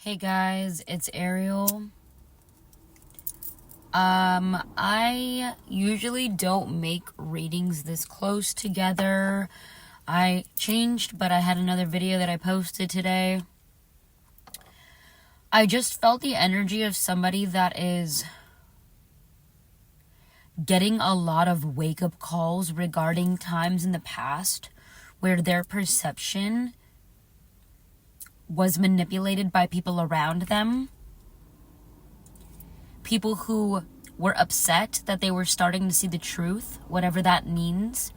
Hey guys, it's Ariel. I usually don't make readings this close together. I changed, but I had another video that I posted today. I just felt the energy of somebody that is getting a lot of wake-up calls regarding times in the past where their perception was manipulated by people around them. People who were upset that they were starting to see the truth, whatever that means.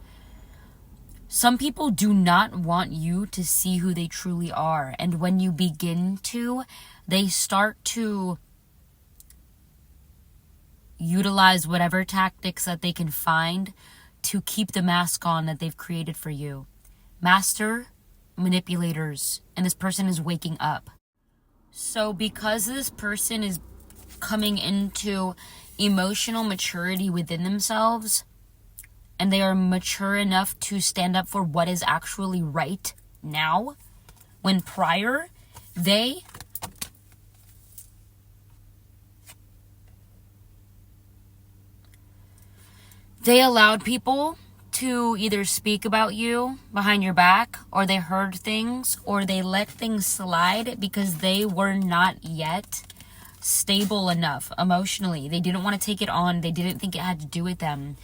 Some people do not want you to see who they truly are. And when you begin to, they start to utilize whatever tactics that they can find to keep the mask on that they've created for you. Master manipulators. And this person is waking up. So because this person is coming into emotional maturity within themselves, and they are mature enough to stand up for what is actually right now, when prior they allowed people to either speak about you behind your back, or they heard things, or they let things slide because they were not yet stable enough emotionally. They didn't want to take it on. They didn't think it had to do with them,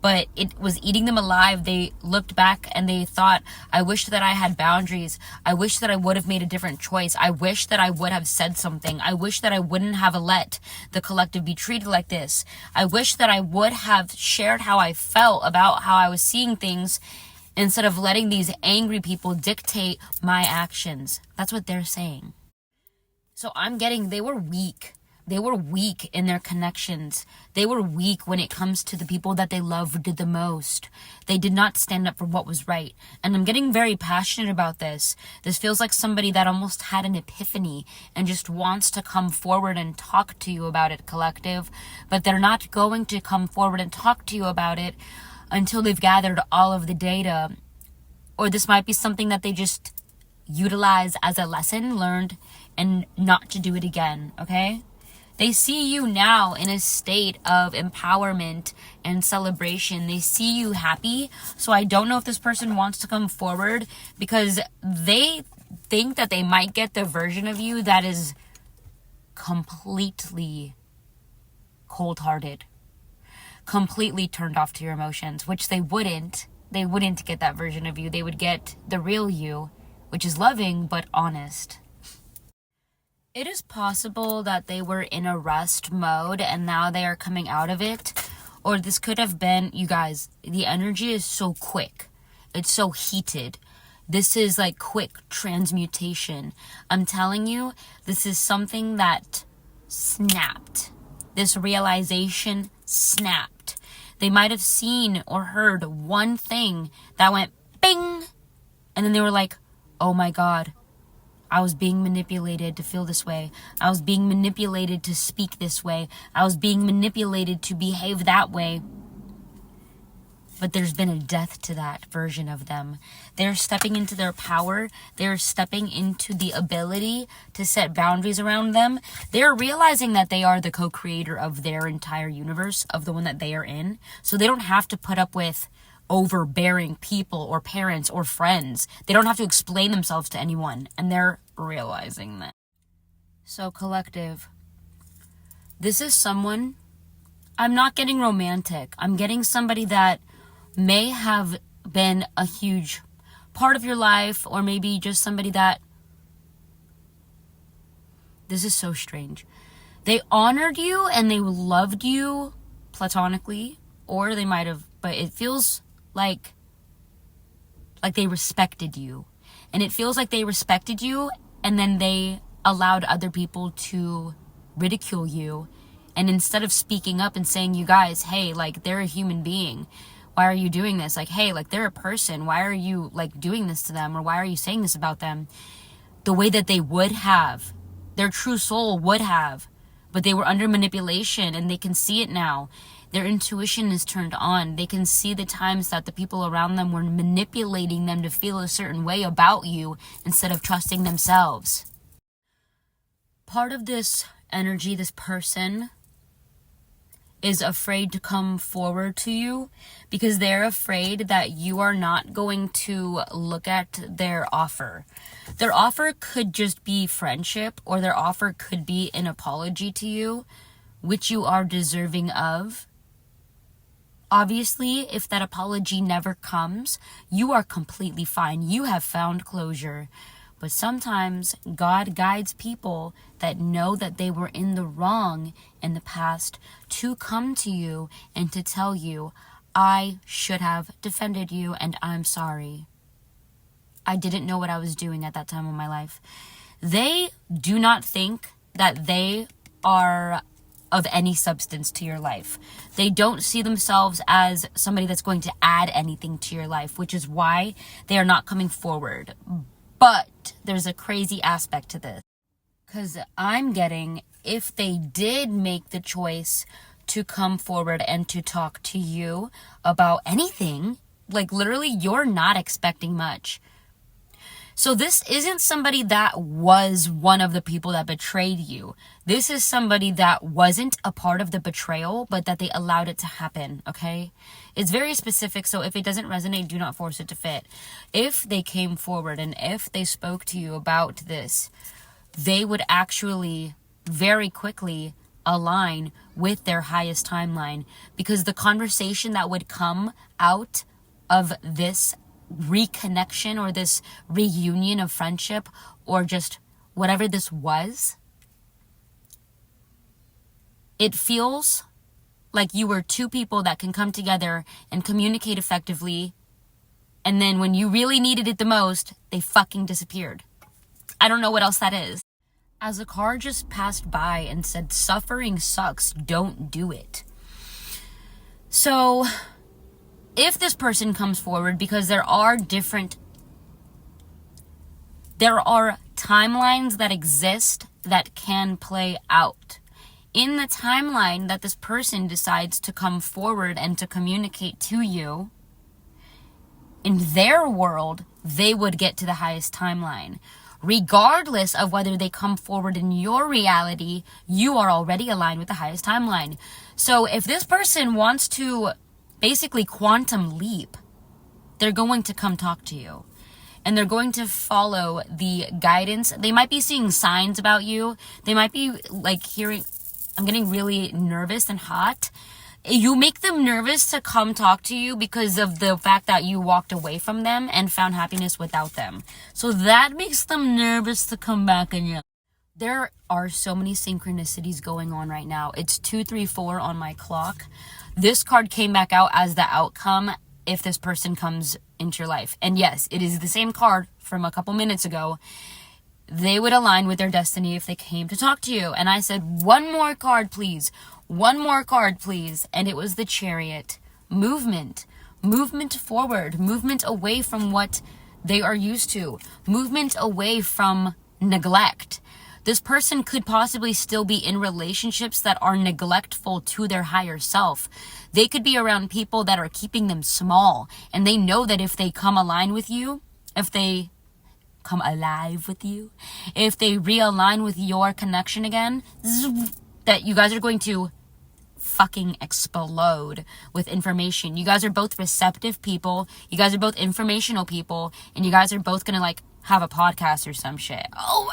but it was eating them alive. They looked back and they thought, I wish that I had boundaries. I wish that I would have made a different choice. I wish that I would have said something. I wish that I wouldn't have let the collective be treated like this. I wish that I would have shared how I felt about how I was seeing things instead of letting these angry people dictate my actions. That's what they're saying. So I'm getting, they were weak. They were weak in their connections. They were weak when it comes to the people that they loved the most. They did not stand up for what was right. And I'm getting very passionate about this. This feels like somebody that almost had an epiphany and just wants to come forward and talk to you about it, collective. But they're not going to come forward and talk to you about it until they've gathered all of the data. Or this might be something that they just utilize as a lesson learned and not to do it again, okay? They see you now in a state of empowerment and celebration. They see you happy. So I don't know if this person wants to come forward because they think that they might get the version of you that is completely cold-hearted, completely turned off to your emotions, which they wouldn't. They wouldn't get that version of you. They would get the real you, which is loving but honest. It is possible that they were in a rest mode and now they are coming out of it. Or this could have been, you guys, the energy is so quick. It's so heated. This is like quick transmutation. I'm telling you, this is something that snapped. This realization snapped. They might have seen or heard one thing that went bing. And then they were like, oh my God. I was being manipulated to feel this way. I was being manipulated to speak this way. I was being manipulated to behave that way. But there's been a death to that version of them. They're stepping into their power. They're stepping into the ability to set boundaries around them. They're realizing that they are the co-creator of their entire universe, of the one that they are in. So they don't have to put up with overbearing people or parents or friends. They don't have to explain themselves to anyone, and they're realizing that. So collective, this is someone, I'm not getting romantic. I'm getting somebody that may have been a huge part of your life, or maybe just somebody that, this is so strange. They honored you and they loved you platonically, or they might have, but it feels like they respected you. And it feels like they respected you and then they allowed other people to ridicule you. And instead of speaking up and saying, you guys, hey, like, they're a human being. Why are you doing this? Like, hey, like, they're a person. Why are you, like, doing this to them? Or why are you saying this about them? The way that they would have, their true soul would have. But they were under manipulation and they can see it now. Their intuition is turned on. They can see the times that the people around them were manipulating them to feel a certain way about you instead of trusting themselves. part of this energy, this person, is afraid to come forward to you because they're afraid that you are not going to look at their offer. Their offer could just be friendship, or their offer could be an apology to you, which you are deserving of. Obviously, if that apology never comes, you are completely fine. You have found closure. But sometimes God guides people that know that they were in the wrong in the past to come to you and to tell you, I should have defended you and I'm sorry. I didn't know what I was doing at that time of my life. They do not think that they are of any substance to your life. They don't see themselves as somebody that's going to add anything to your life, which is why they are not coming forward. But there's a crazy aspect to this. Because I'm getting, if they did make the choice to come forward and to talk to you about anything, like literally you're not expecting much. So this isn't somebody that was one of the people that betrayed you. This is somebody that wasn't a part of the betrayal, but that they allowed it to happen, okay? It's very specific, so if it doesn't resonate, do not force it to fit. If they came forward and if they spoke to you about this, they would actually very quickly align with their highest timeline, because the conversation that would come out of this reconnection or this reunion of friendship or just whatever this was, it feels like you were two people that can come together and communicate effectively, and then when you really needed it the most, they fucking disappeared. I don't know what else that is. As a car just passed by and said, suffering sucks, don't do it. So if this person comes forward, because there are timelines that exist that can play out. In the timeline that this person decides to come forward and to communicate to you, in their world, they would get to the highest timeline. Regardless of whether they come forward in your reality, you are already aligned with the highest timeline. So if this person wants to basically quantum leap, they're going to come talk to you. And they're going to follow the guidance. They might be seeing signs about you. They might be like hearing, I'm getting really nervous and hot. You make them nervous to come talk to you because of the fact that you walked away from them and found happiness without them. So that makes them nervous to come back again. There are so many synchronicities going on right now. It's 234 on my clock. This card came back out as the outcome if this person comes into your life. And yes, it is the same card from a couple minutes ago. They would align with their destiny if they came to talk to you. And I said, one more card, please. One more card, please. And it was the Chariot. Movement. Movement forward. Movement away from what they are used to. Movement away from neglect. This person could possibly still be in relationships that are neglectful to their higher self. They could be around people that are keeping them small. And they know that if they come align with you, if they come alive with you, if they realign with your connection again, that you guys are going to fucking explode with information. You guys are both receptive people. You guys are both informational people. And you guys are both gonna like have a podcast or some shit. Oh,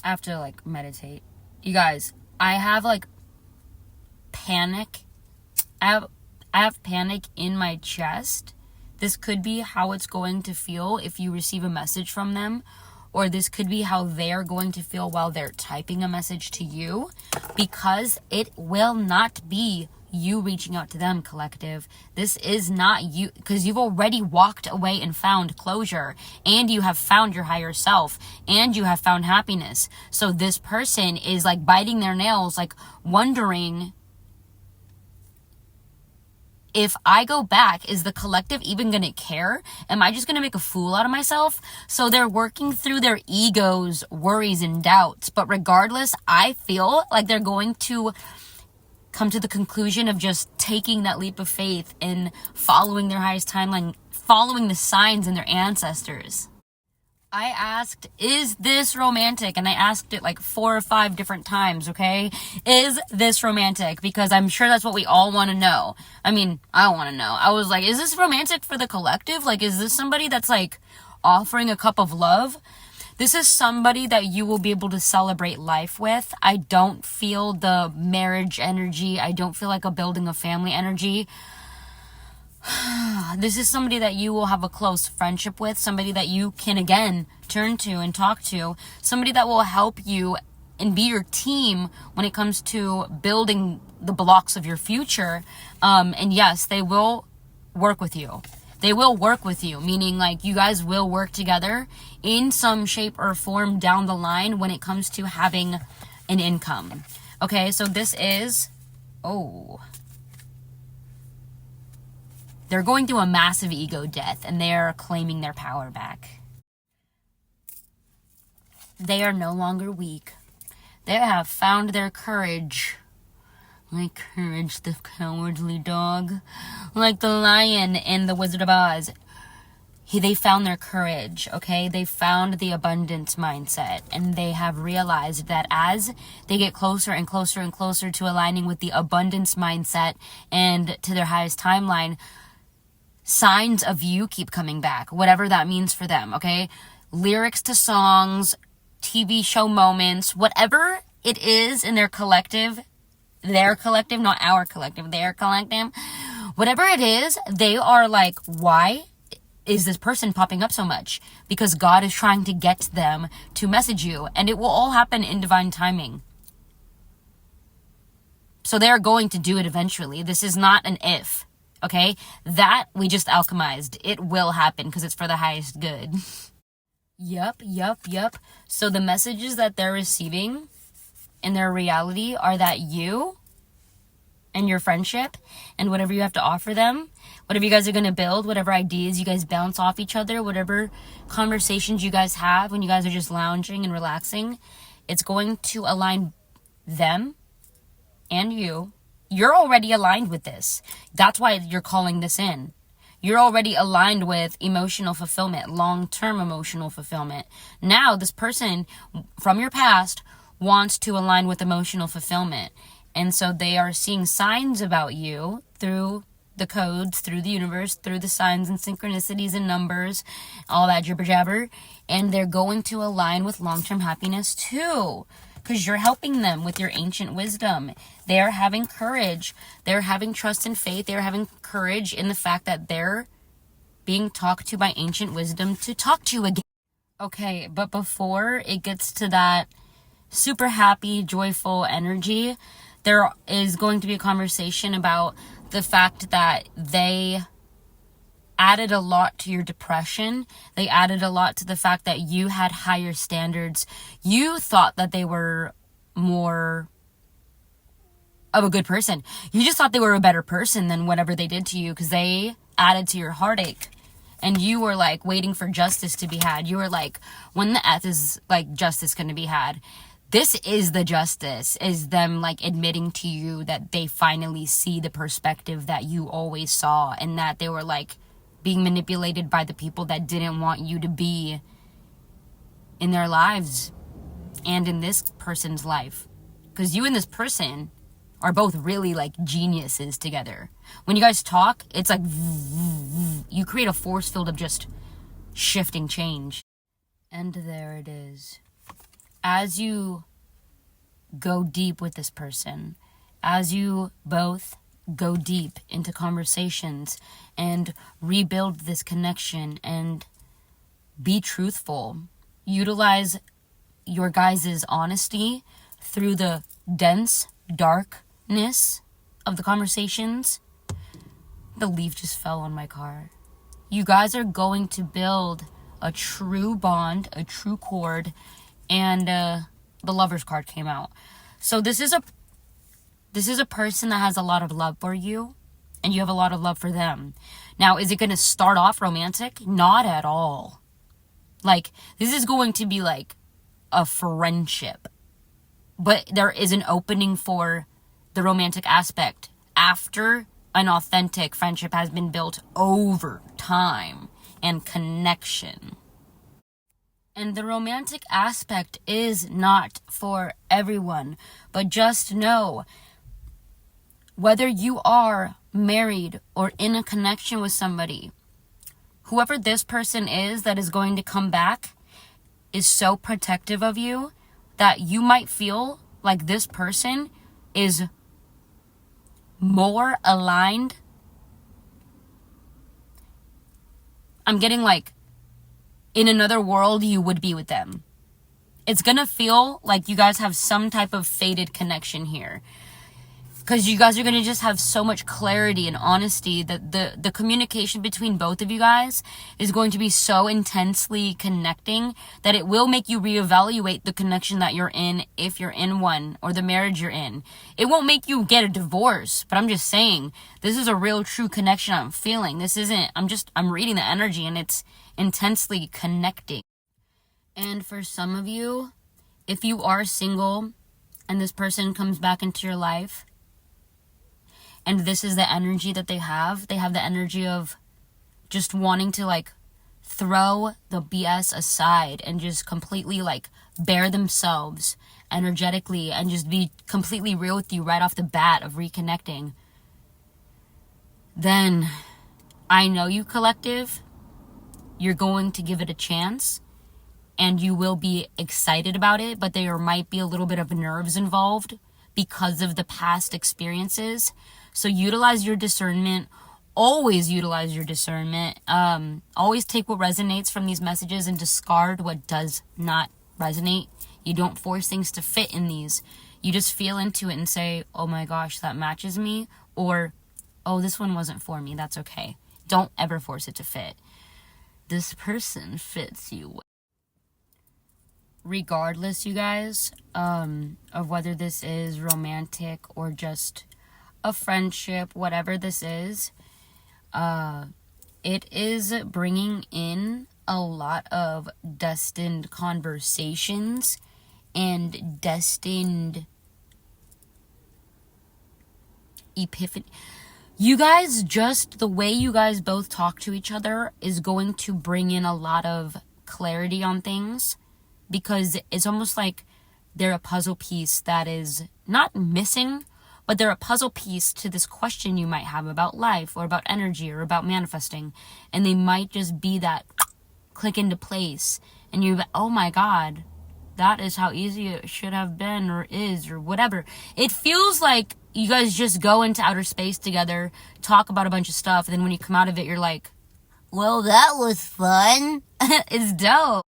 I have to like meditate. You guys, I have like panic. I have panic in my chest. This could be how it's going to feel if you receive a message from them, or this could be how they're going to feel while they're typing a message to you, because it will not be you reaching out to them, collective. This is not you, because you've already walked away and found closure, and you have found your higher self, and you have found happiness. So this person is like biting their nails, like wondering, if I go back, is the collective even going to care? Am I just going to make a fool out of myself? So they're working through their egos, worries, and doubts. But regardless, I feel like they're going to come to the conclusion of just taking that leap of faith and following their highest timeline, following the signs in their ancestors. I asked, is this romantic? And I asked it like 4 or 5 different times, okay? Is this romantic? Because I'm sure that's what we all want to know. I mean, I want to know. I was like, is this romantic for the collective? Like, is this somebody that's like offering a cup of love? This is somebody that you will be able to celebrate life with. I don't feel the marriage energy. I don't feel like a building a family energy. This is somebody that you will have a close friendship with, somebody that you can again turn to and talk to, somebody that will help you and be your team when it comes to building the blocks of your future. And yes, they will work with you. They will work with you, meaning like you guys will work together in some shape or form down the line when it comes to having an income. Okay, so this is, they're going through a massive ego death and they're claiming their power back. They are no longer weak. They have found their courage. Like Courage the Cowardly Dog. Like the lion in The Wizard of Oz. They found their courage, okay? They found the abundance mindset. And they have realized that as they get closer and closer and closer to aligning with the abundance mindset and to their highest timeline, signs of you keep coming back, whatever that means for them, okay? Lyrics to songs, TV show moments, whatever it is in their collective, not our collective, their collective, whatever it is, they are like, why is this person popping up so much? Because God is trying to get them to message you, and it will all happen in divine timing. So they're going to do it eventually. This is not an if. Okay, that we just alchemized. It will happen because it's for the highest good. Yup. So the messages that they're receiving in their reality are that you and your friendship and whatever you have to offer them, whatever you guys are going to build, whatever ideas you guys bounce off each other, whatever conversations you guys have when you guys are just lounging and relaxing, it's going to align them and you. You're already aligned with this. That's why you're calling this in. You're already aligned with emotional fulfillment, long-term emotional fulfillment. Now, this person from your past wants to align with emotional fulfillment. And so they are seeing signs about you through the codes, through the universe, through the signs and synchronicities and numbers, all that jibber jabber. And they're going to align with long-term happiness too. Because you're helping them with your ancient wisdom. They are having courage. They're having trust and faith. They're having courage in the fact that they're being talked to by ancient wisdom to talk to you again. Okay, but before it gets to that super happy, joyful energy, there is going to be a conversation about the fact that they added a lot to your depression. They added a lot to the fact that you had higher standards. You thought that they were more of a good person. You just thought they were a better person than whatever they did to you because they added to your heartache. And you were like waiting for justice to be had. You were like, when the F is like justice going to be had? This is the justice, is them like admitting to you that they finally see the perspective that you always saw and that they were like being manipulated by the people that didn't want you to be in their lives and in this person's life. Because you and this person are both really like geniuses together. When you guys talk, it's like you create a force field of just shifting change. And there it is. As you go deep with this person, as you both go deep into conversations and rebuild this connection and be truthful, utilize your guys' honesty through the dense darkness of the conversations. The leaf just fell on my car. You guys are going to build a true bond, a true cord, and the Lover's card came out. So this is a person that has a lot of love for you, and you have a lot of love for them. Now, is it going to start off romantic? Not at all. Like, this is going to be like a friendship. But there is an opening for the romantic aspect after an authentic friendship has been built over time and connection. And the romantic aspect is not for everyone. But just know, whether you are married or in a connection with somebody, whoever this person is that is going to come back is so protective of you that you might feel like this person is more aligned. I'm getting like, in another world, you would be with them. It's gonna feel like you guys have some type of fated connection here. Because you guys are going to just have so much clarity and honesty that the communication between both of you guys is going to be so intensely connecting that it will make you reevaluate the connection that you're in, if you're in one, or the marriage you're in. It won't make you get a divorce, but I'm just saying, this is a real true connection I'm feeling. This isn't, I'm reading the energy and it's intensely connecting. And for some of you, if you are single and this person comes back into your life, and this is the energy that they have the energy of just wanting to like throw the BS aside and just completely like bare themselves energetically and just be completely real with you right off the bat of reconnecting. Then I know you, collective, you're going to give it a chance and you will be excited about it, but there might be a little bit of nerves involved because of the past experiences. So utilize your discernment. Always utilize your discernment. Always take what resonates from these messages and discard what does not resonate. You don't force things to fit in these. You just feel into it and say, oh my gosh, that matches me. Or, oh, this one wasn't for me. That's okay. Don't ever force it to fit. This person fits you. Regardless, you guys, of whether this is romantic or just a friendship, whatever this is, it is bringing in a lot of destined conversations and destined epiphany. You guys, just the way you guys both talk to each other is going to bring in a lot of clarity on things, because it's almost like they're a puzzle piece that is not missing, but they're a puzzle piece to this question you might have about life or about energy or about manifesting. And they might just be that click into place. And you're like, oh my God, that is how easy it should have been or is or whatever. It feels like you guys just go into outer space together, talk about a bunch of stuff. And then when you come out of it, you're like, well, that was fun. It's dope.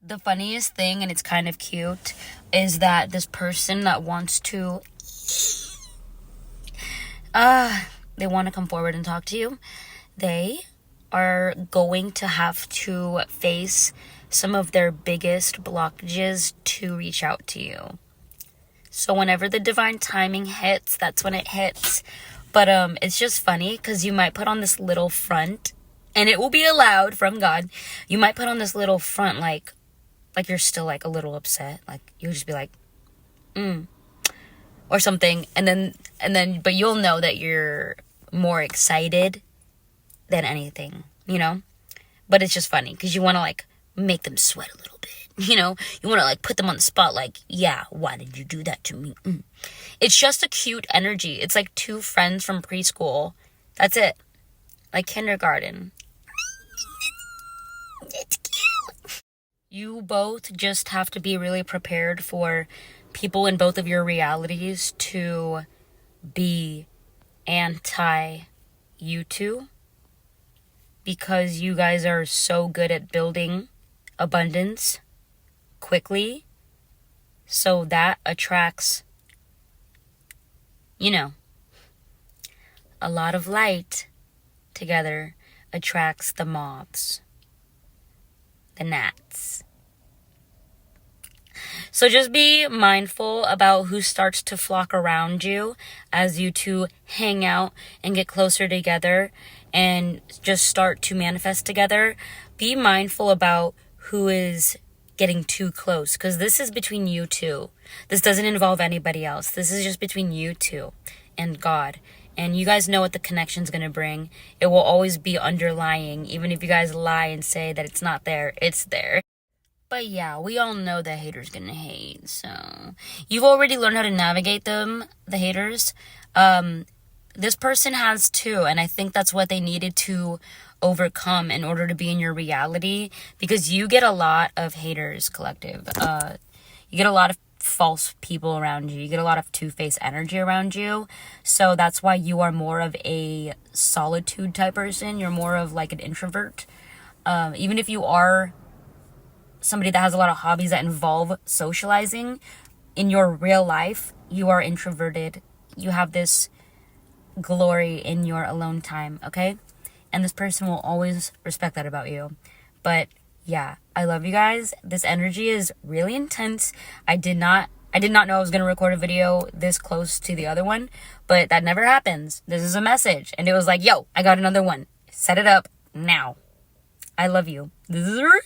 The funniest thing, and it's kind of cute, is that this person that wants to they want to come forward and talk to you, they are going to have to face some of their biggest blockages to reach out to you. So whenever the divine timing hits, that's when it hits. But it's just funny because you might put on this little front, and it will be allowed from God. You might put on this little front like you're still like a little upset. Like you'll just be like, or something, and then but you'll know that you're more excited than anything, you know? But it's just funny because you want to like make them sweat a little bit, you know? You want to like put them on the spot, like, yeah, why did you do that to me? It's just a cute energy. It's like two friends from preschool. That's it. Like kindergarten. It's cute. You both just have to be really prepared for people in both of your realities to be anti you two, because you guys are so good at building abundance quickly. So that attracts, you know, a lot of light together attracts the moths, the gnats. So just be mindful about who starts to flock around you as you two hang out and get closer together and just start to manifest together. Be mindful about who is getting too close, because this is between you two. This doesn't involve anybody else. This is just between you two and God. And you guys know what the connection's going to bring. It will always be underlying, even if you guys lie and say that it's not there, it's there. But yeah, we all know that haters gonna hate. So you've already learned how to navigate them, the haters. This person has too, and I think that's what they needed to overcome in order to be in your reality, because you get a lot of haters, collective. You get a lot of false people around you. You get a lot of two-faced energy around you. So that's why you are more of a solitude type person. You're more of like an introvert. Even if you are somebody that has a lot of hobbies that involve socializing, in your real life, you are introverted. You have this glory in your alone time, okay? And this person will always respect that about you. But yeah, I love you guys. This energy is really intense. I did not know I was going to record a video this close to the other one, but that never happens. This is a message. And it was like, yo, I got another one. Set it up now. I love you. This is real.